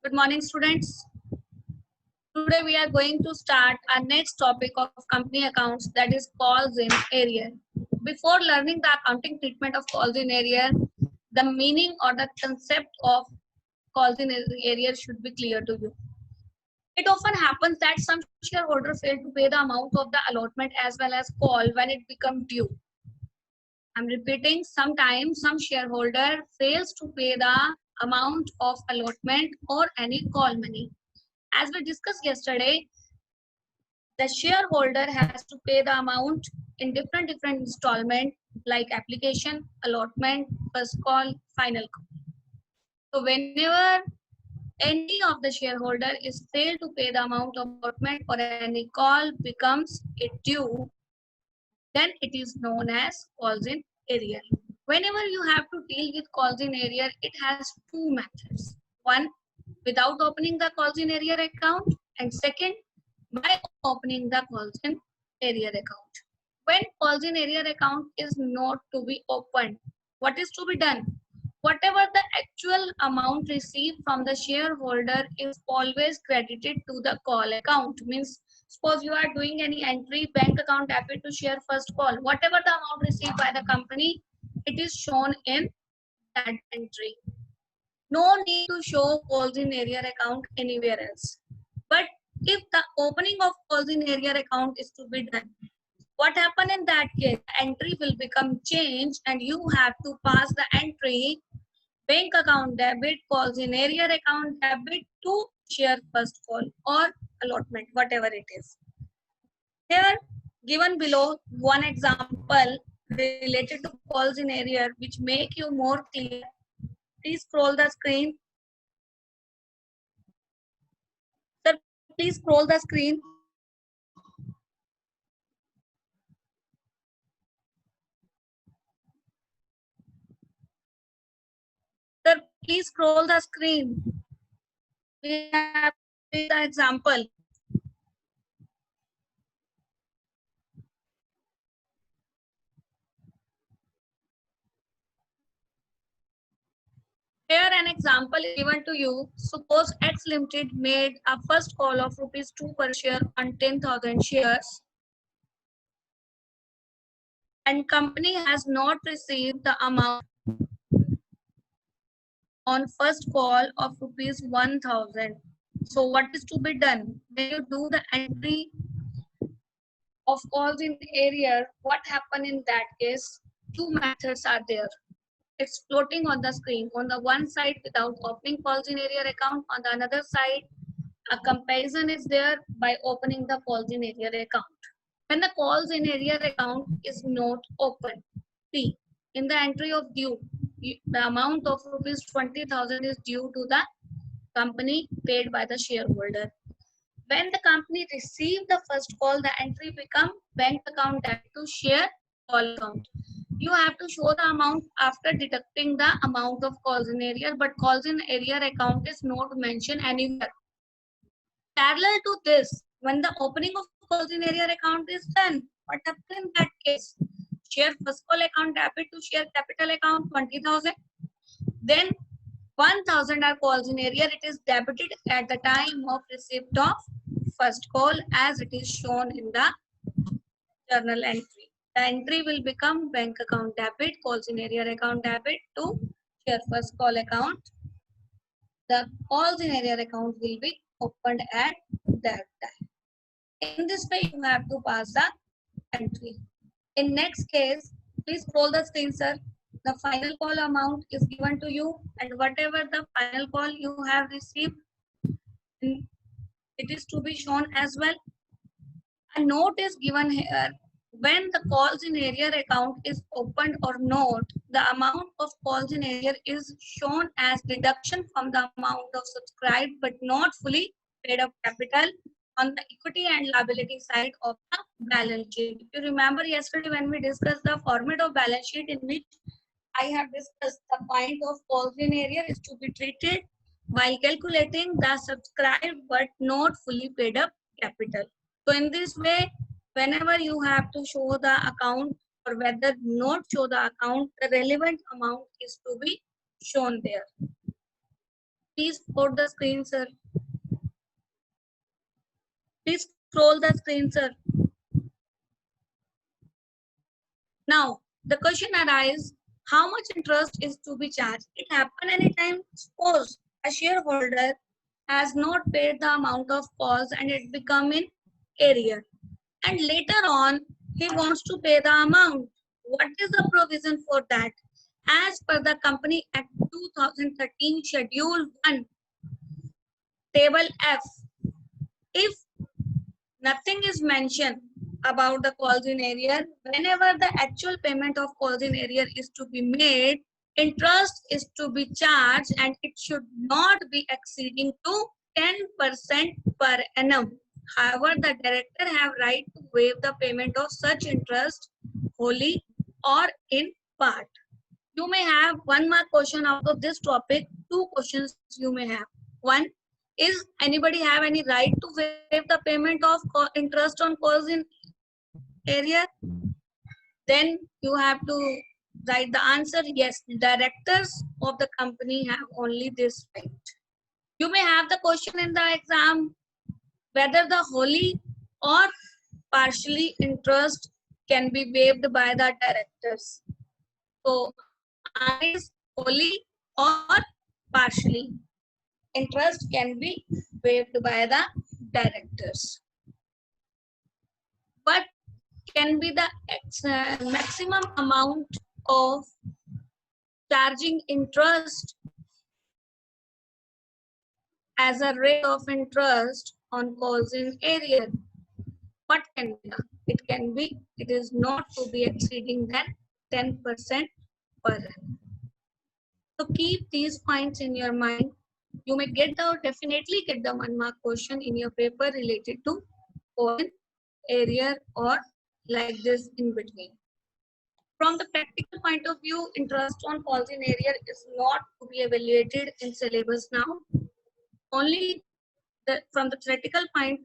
Good morning, students. Today we are going to start our next topic of company accounts, that is calls in arrear. Before learning the accounting treatment of calls in arrear, the meaning or the concept of calls in arrear should be clear to you. It often happens that some shareholder fail to pay the amount of the allotment as well as call when it becomes due. I'm repeating, sometimes some shareholder fails to pay the amount of allotment or any call money. As we discussed yesterday, the shareholder has to pay the amount in different installment like application, allotment, first call, final call. So whenever any of the shareholder is failed to pay the amount of allotment or any call becomes it due, then it is known as calls in arrear. Whenever you have to deal with calls in arrear, it has two methods. One, without opening the calls in arrear account, and second, by opening the calls in arrear account. When calls in arrear account is not to be opened, what is to be done? Whatever the actual amount received from the shareholder is always credited to the call account. Means suppose you are doing any entry, bank account debit to share first call, whatever the amount received by the company, it is shown in that entry. No need to show calls in arrear account anywhere else. But if the opening of calls in arrear account is to be done, what happen in that case? Entry will become changed and you have to pass the entry bank account debit, calls in arrear account debit to share first call or allotment, whatever it is. Here given below one example related to calls in arrear which make you more clear. Please scroll the screen. Sir, please scroll the screen. Sir, please scroll the screen. We have the example. Here an example is given to you. Suppose X Limited made a first call of rupees 2 per share on 10,000 shares and company has not received the amount on first call of rupees 1,000. So what is to be done? When you do the entry of calls in arrear, what happened in that case? Two methods are there. It's floating on the screen. On the one side, without opening calls in arrear account. On the another side, a comparison is there by opening the calls in arrear account. When the calls in arrear account is not open, see, in the entry of due, the amount of rupees 20,000 is due to the company paid by the shareholder. When the company received the first call, the entry become bank account debit to share call account. You have to show the amount after deducting the amount of calls in arrear, but calls in arrear account is not mentioned anywhere. Parallel to this, when the opening of calls in arrear account is done, what happens in that case? Share first call account debit to share capital account 20,000. Then 1,000 are calls in arrear. It is debited at the time of receipt of first call as it is shown in the journal entry. The entry will become bank account debit, calls in arrear account debit to share first call account. The calls in arrear account will be opened at that time. In this way, you have to pass the entry. In next case, please scroll the screen, sir. The final call amount is given to you, and whatever the final call you have received, it is to be shown as well. A note is given here. When the calls in arrear account is opened or not, the amount of calls in arrear is shown as deduction from the amount of subscribed but not fully paid up capital on the equity and liability side of the balance sheet. If you remember yesterday when we discussed the format of balance sheet in which I have discussed the point of calls in arrear is to be treated while calculating the subscribed but not fully paid up capital. So in this way, whenever you have to show the account or whether not show the account, the relevant amount is to be shown there. Please forward the screen, sir. Please scroll the screen, sir. Now, the question arises, how much interest is to be charged? It happen anytime. Suppose a shareholder has not paid the amount of calls and it become in arrear. And later on, he wants to pay the amount. What is the provision for that? As per the Company Act 2013, Schedule 1, Table F, if nothing is mentioned about the calls in arrear, whenever the actual payment of calls in arrear is to be made, interest is to be charged and it should not be exceeding to 10% per annum. However, the director have right to waive the payment of such interest wholly or in part. You may have one more question out of this topic. Two questions you may have. One, is anybody have any right to waive the payment of interest on calls in arrear? Then you have to write the answer. Yes, directors of the company have only this right. You may have the question in the exam whether the wholly or partially interest can be waived by the directors. So answer is wholly or partially. Interest can be waived by the directors. What can be the maximum amount of charging interest as a rate of interest on calls in arrear? What can be done? It is not to be exceeding than 10% per annum. So keep these points in your mind. You may definitely get the 1 mark question in your paper related to call in arrear or like this in between. From the practical point of view, interest on calls in arrear is not to be evaluated in syllabus now. Only from the theoretical point,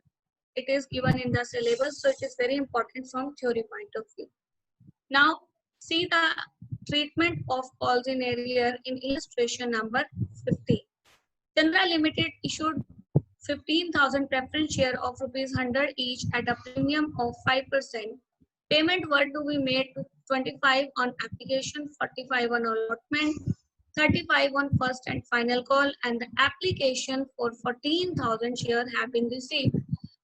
it is given in the syllabus, so it is very important from theory point of view. Now, see the treatment of calls in arrear in illustration number 50. Chandra Limited issued 15,000 preference share of ₹100 each at a premium of 5%. Payment were to be made to 25 on application, 45 on allotment, 35 on first and final call, and the application for 14,000 share have been received.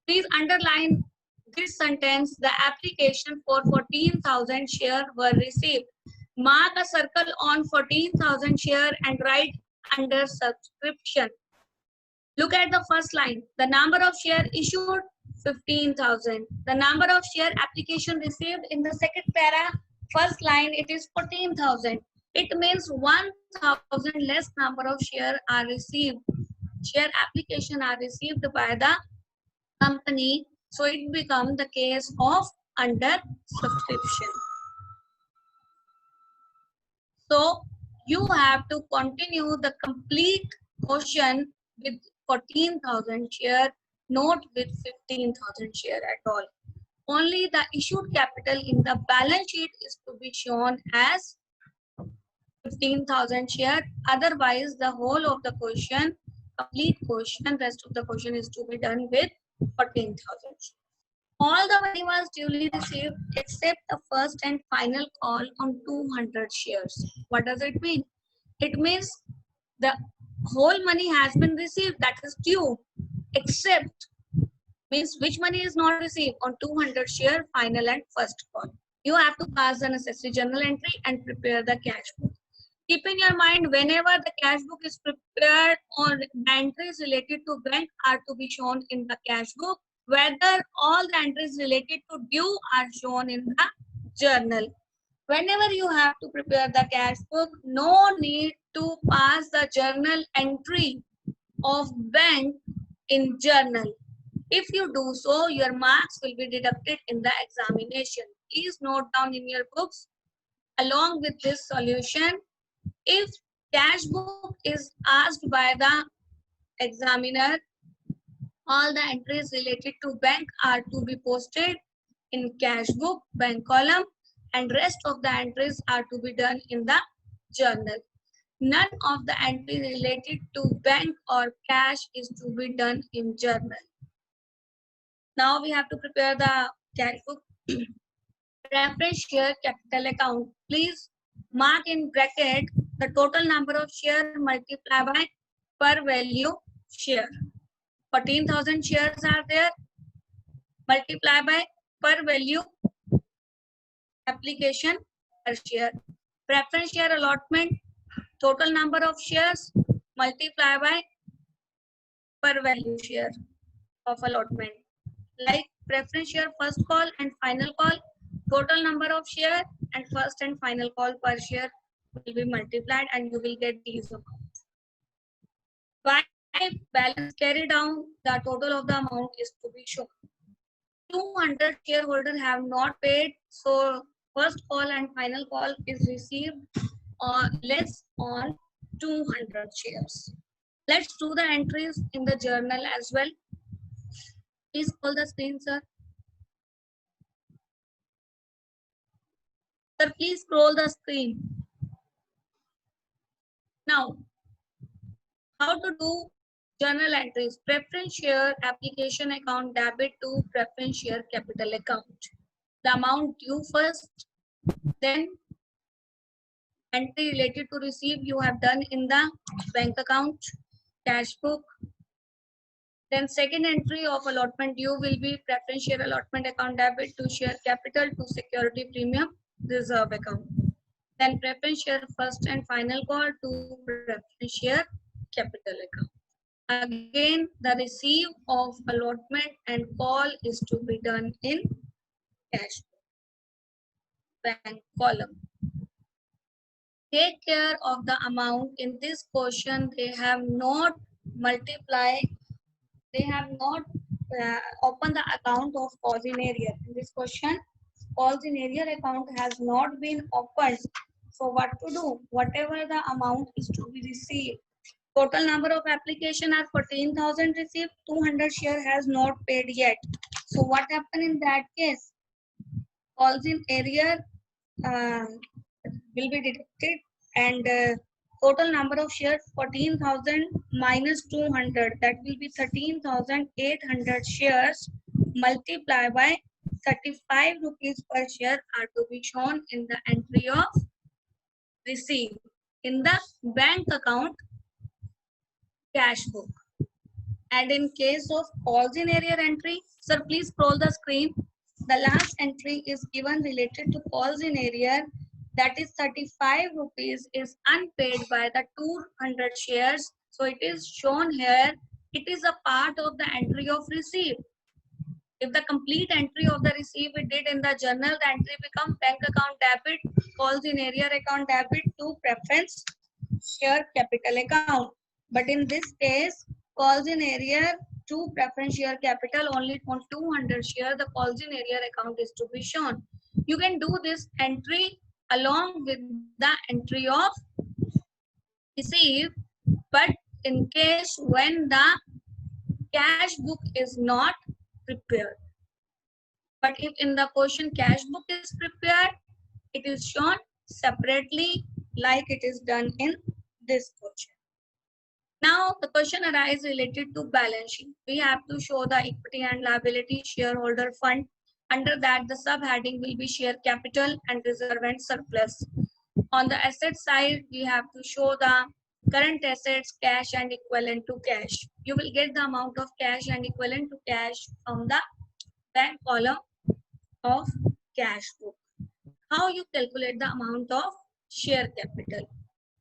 Please underline this sentence, the application for 14,000 share were received. Mark a circle on 14,000 share and write under subscription. Look at the first line. The number of share issued 15,000. The number of share application received in the second para, first line, it is 14,000. It means 1,000 less number of share are received. Share application are received by the company. So it becomes the case of under subscription. So you have to continue the complete question with 14,000 share, not with 15,000 share at all. Only the issued capital in the balance sheet is to be shown as 15,000 share. Otherwise, the whole of the question, complete question, rest of the question is to be done with 14,000 share. All the money was duly received except the first and final call on 200 shares. What does it mean? It means the whole money has been received, that is due, except means which money is not received on 200 share, final and first call. You have to pass the necessary journal entry and prepare the cash book. Keep in your mind, whenever the cash book is prepared or the entries related to bank are to be shown in the cash book, whether all the entries related to due are shown in the journal. Whenever you have to prepare the cash book, no need to pass the journal entry of bank in journal. If you do so, your marks will be deducted in the examination. Please note down in your books along with this solution. If cash book is asked by the examiner, all the entries related to bank are to be posted in cash book, bank column, and rest of the entries are to be done in the journal. None of the entry related to bank or cash is to be done in journal. Now we have to prepare the cash book. Preference share capital account. Please mark in bracket the total number of share multiplied by per value share. 14,000 shares are there. Multiply by per value application per share. Preference share allotment. Total number of shares multiply by per value share of allotment. Like preference share first call and final call, total number of share and first and final call per share will be multiplied and you will get these amounts. By balance carry down, the total of the amount is to be shown. 200 shareholders have not paid, so first call and final call is received less on 200 shares. Let's do the entries in the journal as well. Please scroll the screen, sir. Sir, please scroll the screen. Now, how to do journal entries? Preference share application account debit to preference share capital account. The amount due first, then entry related to receive you have done in the bank account, cash book. Then second entry of allotment due will be preference share allotment account debit to share capital to security premium reserve account. Then preference share first and final call to preference share capital account. Again, the receive of allotment and call is to be done in cash bank column. Take care of the amount. In this question, they have not multiplied, they have not opened the account of cause in arrear. In this question, cause in arrear account has not been opened. So what to do? Whatever the amount is to be received. Total number of application are 14,000 received. 200 share has not paid yet. So what happened in that case? Calls in arrear will be deducted and total number of shares 14,000 minus 200, that will be 13,800 shares multiplied by 35 rupees per share are to be shown in the entry of receipt in the bank account cash book. And in case of calls in arrear entry, sir, please scroll the screen. The last entry is given related to calls in arrear, that is 35 rupees is unpaid by the 200 shares. So it is shown here. It is a part of the entry of receipt. If the complete entry of the receipt we did in the journal, the entry becomes bank account debit, calls in arrear account debit to preference share capital account. But in this case, calls in arrear to preference share capital only on 200 share, the calls in arrear account is to be shown. You can do this entry along with the entry of receive, but in case when the cash book is not prepared. But if in the question cash book is prepared, it is shown separately like it is done in this question. Now the question arises related to balance sheet. We have to show the equity and liability shareholder fund. Under that, the subheading will be share capital and reserve and surplus. On the asset side, we have to show the current assets, cash and equivalent to cash. You will get the amount of cash and equivalent to cash from the bank column of cash book. How you calculate the amount of share capital?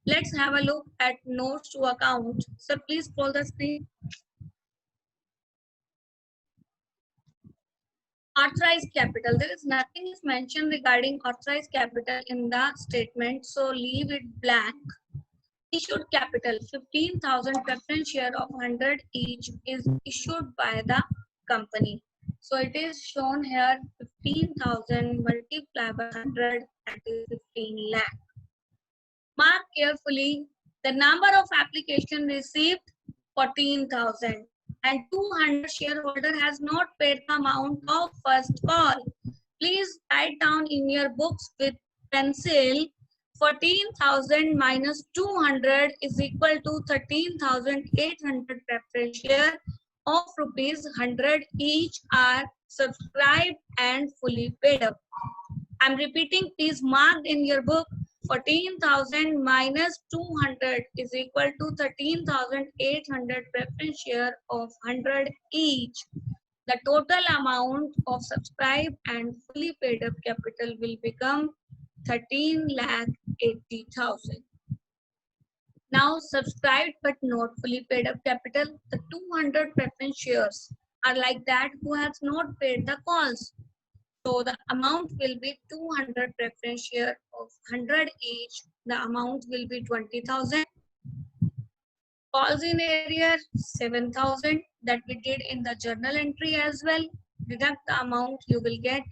Let's have a look at notes to account. So please scroll the screen. Authorized capital. There is nothing is mentioned regarding authorized capital in the statement, so leave it blank. Issued capital 15,000 preference share of 100 each is issued by the company. So it is shown here 15,000 multiplied by 100, that is 15 lakh. Mark carefully the number of application received 14,000 and 200 shareholder has not paid the amount of first call. Please write down in your books with pencil 14,000 minus 200 is equal to 13,800 preference share of rupees 100 each are subscribed and fully paid up. I'm repeating, please mark in your book. 14,000 minus 200 is equal to 13,800 preference share of 100 each. The total amount of subscribed and fully paid up capital will become 13,80,000. Now subscribed but not fully paid up capital, the 200 preference shares are like that who has not paid the calls. So the amount will be 200 preference share of 100 each. The amount will be 20,000. Calls in area 7,000 that we did in the journal entry as well. Deduct the amount, you will get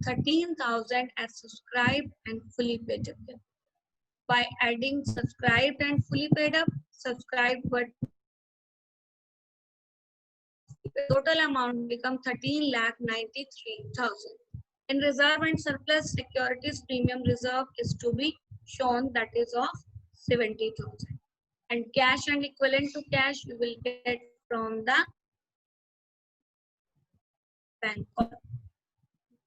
13,000 as subscribed and fully paid up. By adding subscribed and fully paid up, subscribed but total amount become 13,93,000. In reserve and surplus securities, premium reserve is to be shown, that is of 70,000. And cash and equivalent to cash you will get from the bank.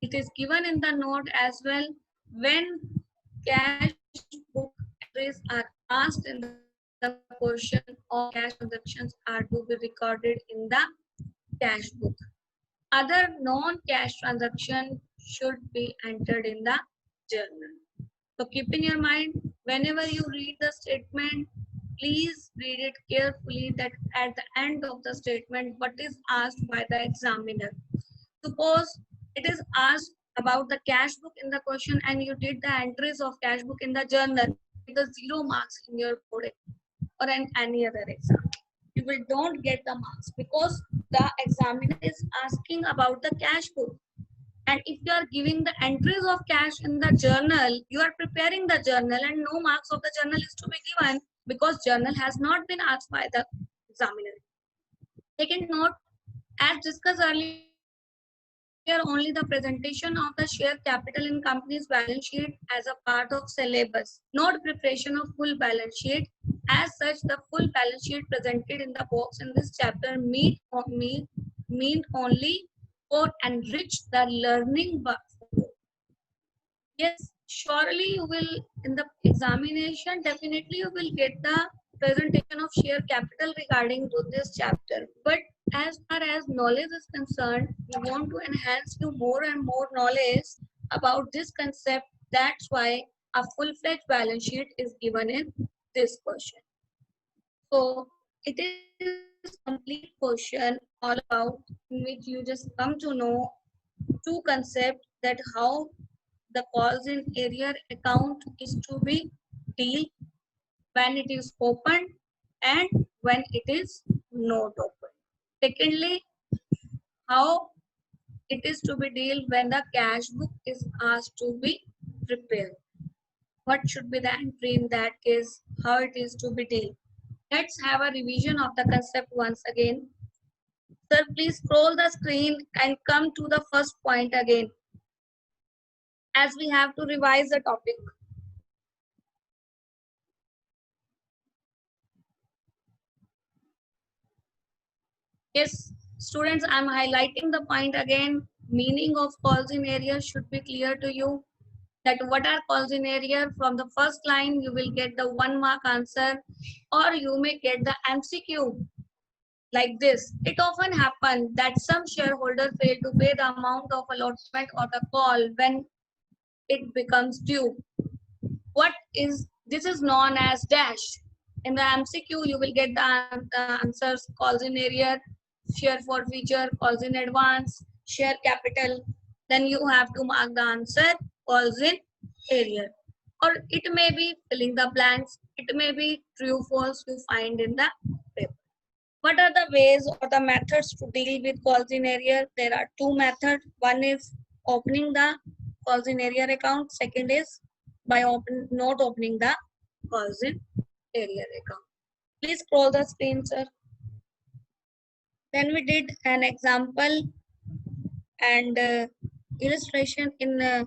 It is given in the note as well. When cash book entries are asked in the question, all cash transactions are to be recorded in the cash book. Other non-cash transaction should be entered in the journal. So keep in your mind, whenever you read the statement, please read it carefully that at the end of the statement, what is asked by the examiner. Suppose it is asked about the cash book in the question and you did the entries of cash book in the journal, the 0 marks in your board or in any other exam. You will don't get the marks because the examiner is asking about the cash book. And if you are giving the entries of cash in the journal, you are preparing the journal and no marks of the journal is to be given because journal has not been asked by the examiner. Second note, as discussed earlier, only the presentation of the share capital in company's balance sheet as a part of syllabus, not preparation of full balance sheet. As such, the full balance sheet presented in the box in this chapter mean only for enrich the learning. Yes, surely you will in the examination, definitely you will get the presentation of share capital regarding to this chapter. But as far as knowledge is concerned, we want to enhance you more and more knowledge about this concept. That's why a full-fledged balance sheet is given in this question. So it is complete question all about in which you just come to know two concepts that how the calls in area account is to be deal when it is open and when it is not open. Secondly, how it is to be deal when the cash book is asked to be prepared. What should be the entry in that case? How it is to be deal? Let's have a revision of the concept once again. Sir, please scroll the screen and come to the first point again, as we have to revise the topic. Yes, students, I'm highlighting the point again. Meaning of calls in area should be clear to you. That what are calls in area? From the first line, you will get the 1 mark answer, or you may get the MCQ like this. It often happens that some shareholder fail to pay the amount of allotment or the call when it becomes due. What is this is known as dash. In the MCQ, you will get the answers: calls in area, share forfeiture, calls in advance, share capital. Then you have to mark the answer calls in area. Or it may be filling the blanks. It may be true false you find in the paper. What are the ways or the methods to deal with calls in area? There are two methods. One is opening the calls in area account. Second is by not opening the calls in area account. Please scroll the screen, sir. Then we did an example and illustration in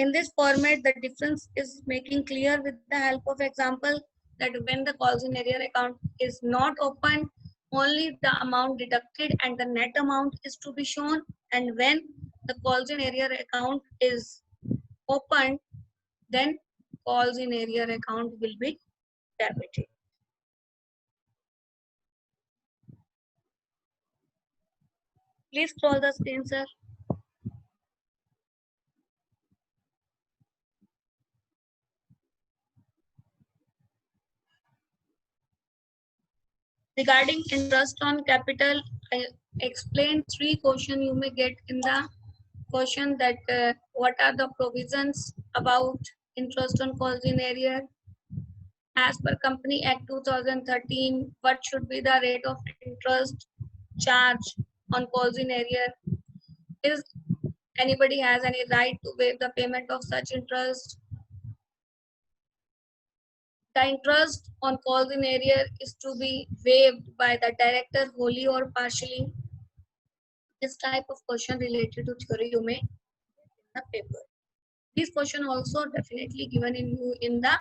In this format, the difference is making clear with the help of example that when the calls in arrear account is not open, only the amount deducted and the net amount is to be shown. And when the calls in arrear account is opened, then calls in arrear account will be debited. Please scroll the screen, sir. Regarding interest on capital, I explained 3 questions you may get in the question that what are the provisions about interest on calls in arrear. As per Company Act 2013, what should be the rate of interest charged on calls in arrear? Is anybody has any right to waive the payment of such interest? The interest on calls in arrear is to be waived by the director wholly or partially. This type of question related to theory you may in the paper. This question also definitely given in you in the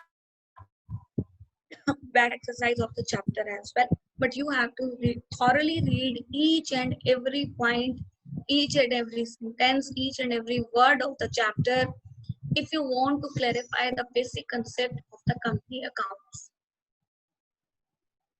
back exercise of the chapter as well. But you have to thoroughly read each and every point, each and every sentence, each and every word of the chapter if you want to clarify the basic concept of the company accounts.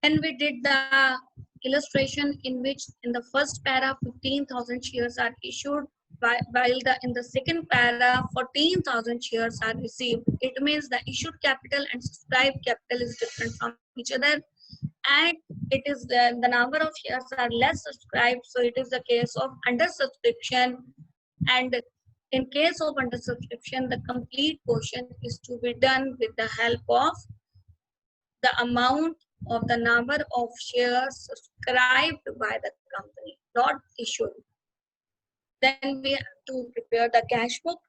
And we did the illustration in which in the first para 15,000 shares are issued while in the second para 14,000 shares are received. It means the issued capital and subscribed capital is different from each other, and it is the number of shares are less subscribed, so it is the case of under subscription. And in case of under subscription, the complete portion is to be done with the help of the amount of the number of shares subscribed by the company, not issued. Then we have to prepare the cash book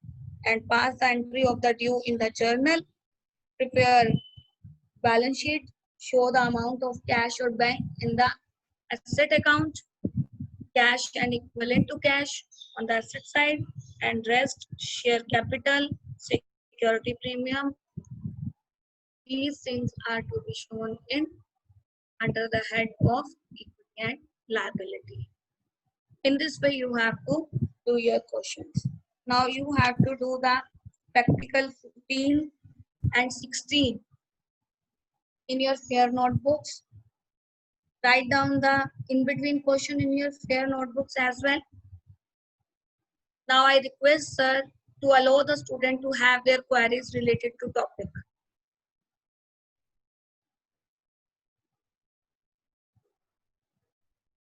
and pass the entry of the due in the journal, prepare balance sheet, show the amount of cash or bank in the asset account, cash and equivalent to cash on the asset side, and rest share capital, security premium. These things are to be shown in under the head of equity and liability. In this way, you have to do your questions. Now you have to do the practical 15 and 16 in your fair notebooks. Write down the in-between question in your fair notebooks as well. Now I request sir to allow the student to have their queries related to topic.